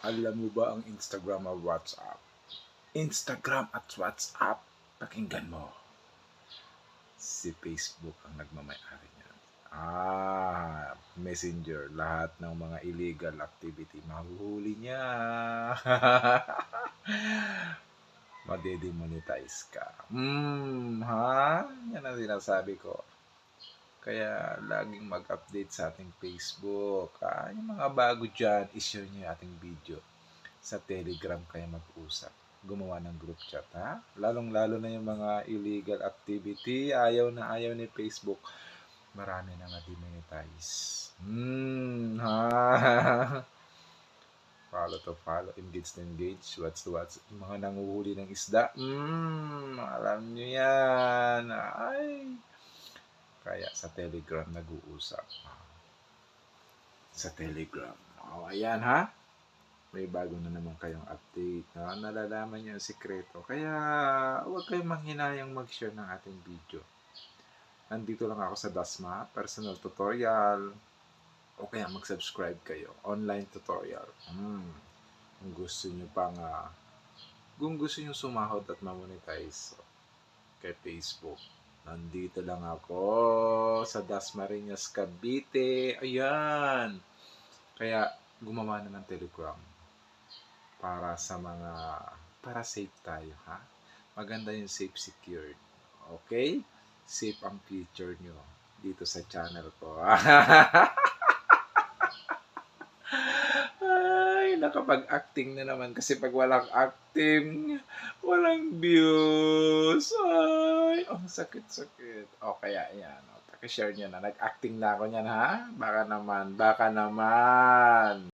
Alam mo ba ang Instagram at WhatsApp? Instagram at WhatsApp, pakinggan mo. Si Facebook ang nagmamay-ari niyan. Messenger, lahat ng mga illegal activity, mahuhuli niya. Madedemonetize ka. Ha? Yan ang sinasabi ko. Kaya laging mag-update sa ating Facebook. Yung mga bago dyan, ishare nyo yung ating video. Sa Telegram kayo mag-usap. Gumawa ng group chat, ha? Lalong-lalo na yung mga illegal activity. Ayaw na ayaw ni Facebook. Marami na nga demonetize. Ha? Follow to follow, engage to engage, watch to watch. Yung mga nanguhuli ng isda, alam nyo yan. Ay, kaya sa Telegram nag-uusap. Sa Telegram. Ayan ha. May bago na naman kayong update na nalalaman nyo yung sikreto. Kaya huwag kayong manghinayang mag-share ng ating video. Nandito lang ako sa Dasma, personal tutorial. O kaya mag-subscribe kayo. Online tutorial. Kung gusto nyo pang kung gusto nyo sumahod at mamonetize kay Facebook, nandito lang ako sa Dasmariñas, Cavite. Ayan. Kaya gumawa na ng Telegram para safe tayo, ha? Maganda yung safe secured. Okay? Safe ang future nyo dito sa channel ko. Ay, nakapag-acting na naman kasi pag walang acting, walang views. Ay, ang sakit-sakit. O kaya yan. Pakishare nyo na. Nag-acting na ako niyan, ha? Baka naman.